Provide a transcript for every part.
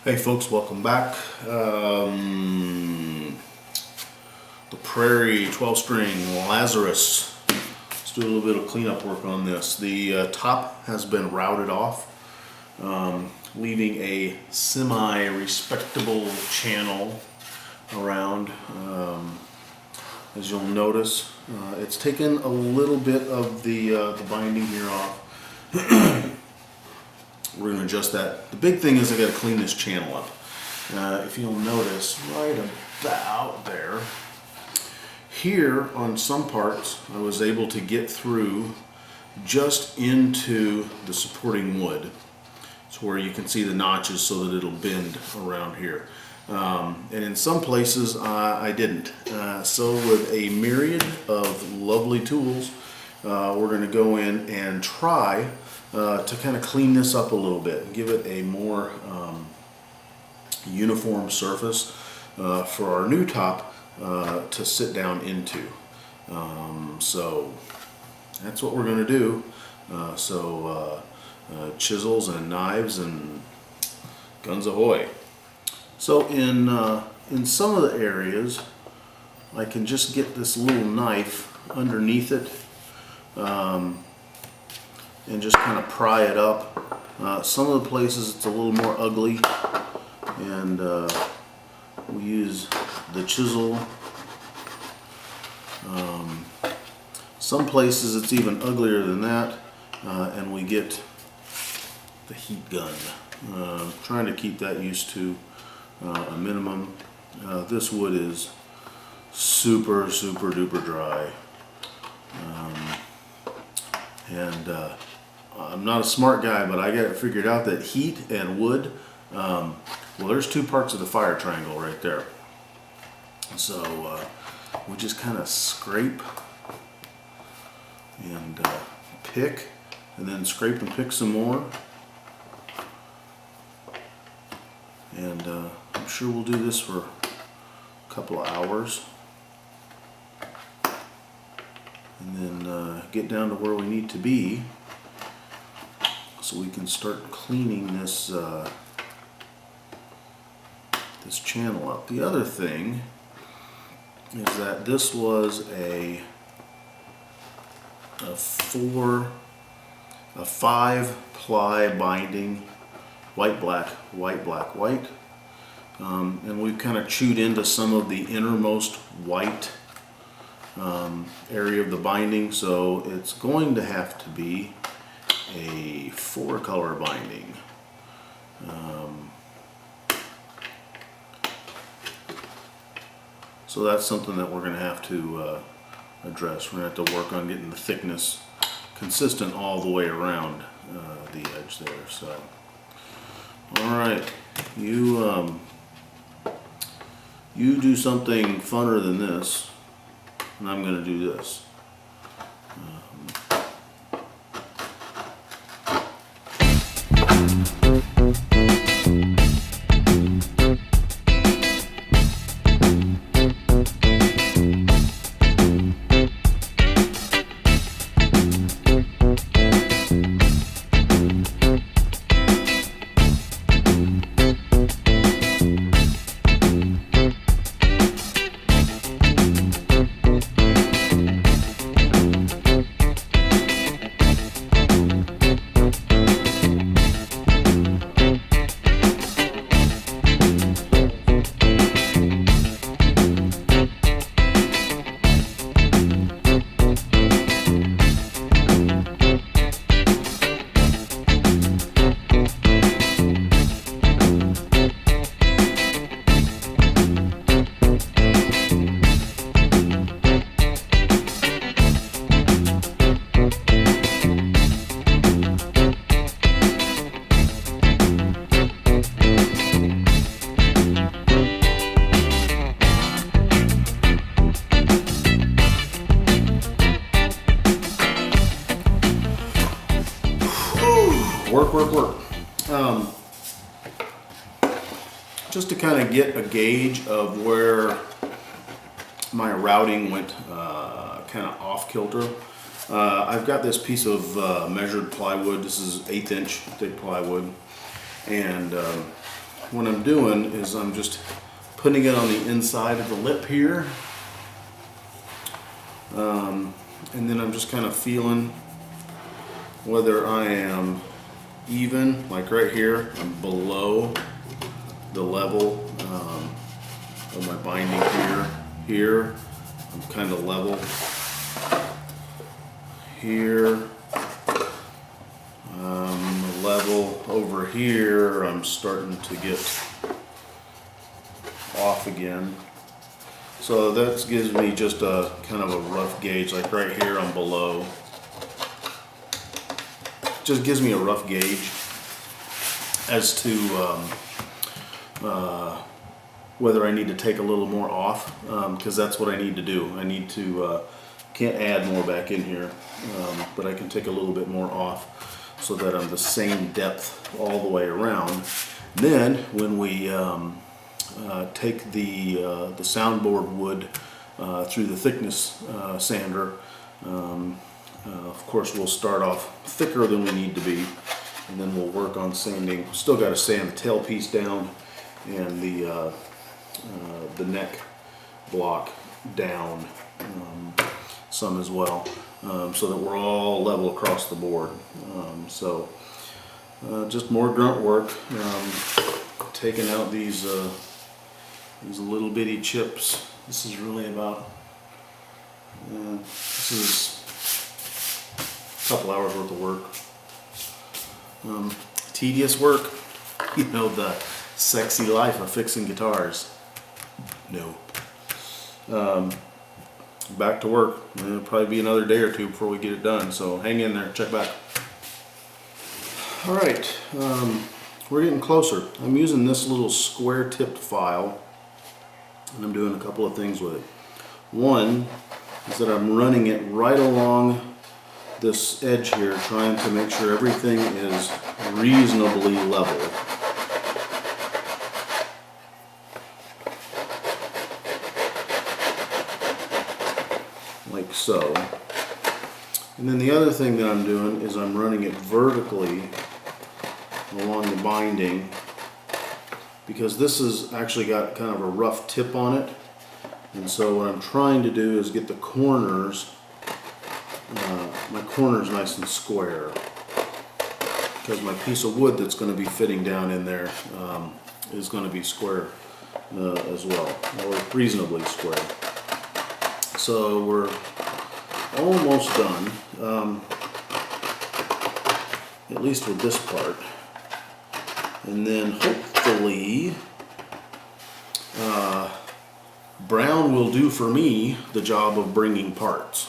Hey folks, welcome back. The Prairie 12-string Lazarus. Let's do a little bit of cleanup work on this. The top has been routed off, leaving a semi-respectable channel around. As you'll notice, it's taken a little bit of the binding here off. We're going to adjust that. The big thing is I got to clean this channel up. If you'll notice, right about there, here on some parts I was able to get through just into the supporting wood. It's where you can see the notches so that it'll bend around here. And in some places I didn't. So with a myriad of lovely tools, we're going to go in and try to kind of clean this up a little bit and give it a more uniform surface for our new top to sit down into. So that's what we're going to do. Chisels and knives and guns ahoy. So in some of the areas I can just get this little knife underneath it and just kind of pry it up. Some of the places it's a little more ugly, and we use the chisel. Some places it's even uglier than that, and we get the heat gun. Trying to keep that used to a minimum. This wood is super duper dry, and I'm not a smart guy, but I got it figured out that heat and wood, well, there's two parts of the fire triangle right there. So we just kind of scrape and pick, and then scrape and pick some more. And I'm sure we'll do this for a couple of hours, and then get down to where we need to be, so we can start cleaning this this channel up. The other thing is that this was a 5-ply binding, white black, white, and we've kind of chewed into some of the innermost white area of the binding, so it's going to have to be a 4-color binding. So that's something that we're going to have to address. We're going to have to work on getting the thickness consistent all the way around the edge there. So, all right, you do something funner than this, and I'm going to do this. Work. Just to kind of get a gauge of where my routing went kind of off kilter. I've got this piece of measured plywood. This is 1/8 inch thick plywood, and what I'm doing is I'm just putting it on the inside of the lip here. And then I'm just kind of feeling whether I am even, like right here, I'm below the level of my binding here. Here, I'm kind of level. Here, level. Over here, I'm starting to get off again. So that gives me just a kind of a rough gauge. Like right here, I'm below. Just gives me a rough gauge as to whether I need to take a little more off, because that's what I need to do. I need to, can't add more back in here, but I can take a little bit more off so that I'm the same depth all the way around. Then when we take the soundboard wood through the thickness sander, of course we'll start off thicker than we need to be, and then we'll work on sanding. Still got to sand the tail piece down and the neck block down some as well, so that we're all level across the board. Just more grunt work, taking out these little bitty chips. This is really about, this is a couple hours worth of work. Tedious work, you know, the sexy life of fixing guitars. No. Back to work. It'll probably be another day or two before we get it done, so hang in there, check back. Alright, we're getting closer. I'm using this little square tipped file, and I'm doing a couple of things with it. One is that I'm running it right along this edge here, trying to make sure everything is reasonably level. Like so. And then the other thing that I'm doing is I'm running it vertically along the binding, because this has actually got kind of a rough tip on it, and so what I'm trying to do is get the corners, my corners nice and square, because my piece of wood that's going to be fitting down in there is going to be square as well, or reasonably square. So we're almost done, at least with this part. And then hopefully brown will do for me the job of bringing parts,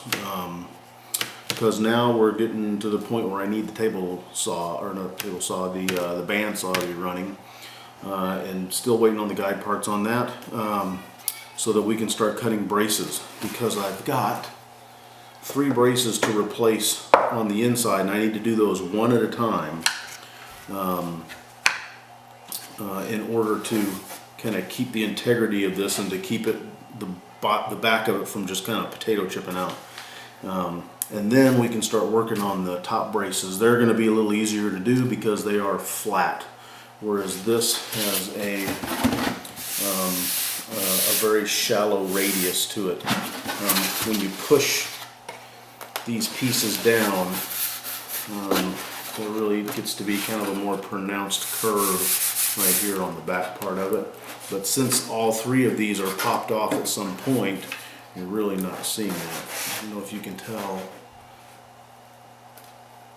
because now we're getting to the point where I need the table saw, or not table saw, the band saw to be running, and still waiting on the guide parts on that, so that we can start cutting braces, because I've got 3 braces to replace on the inside, and I need to do those one at a time. In order to kind of keep the integrity of this and to keep it the back of it from just kind of potato chipping out. And then we can start working on the top braces. They're going to be a little easier to do because they are flat, whereas this has a very shallow radius to it. When you push these pieces down, it really gets to be kind of a more pronounced curve right here on the back part of it. But since all 3 of these are popped off at some point, you're really not seeing that. I don't know if you can tell.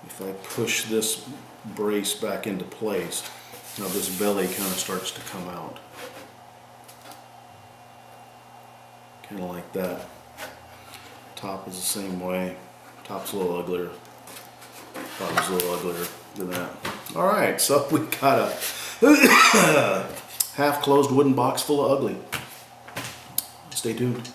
If I push this brace back into place, now this belly kind of starts to come out. Kind of like that. Top is the same way. Top's a little uglier. Bottom's a little uglier than that. Alright, so we got a half-closed wooden box full of ugly. Stay tuned.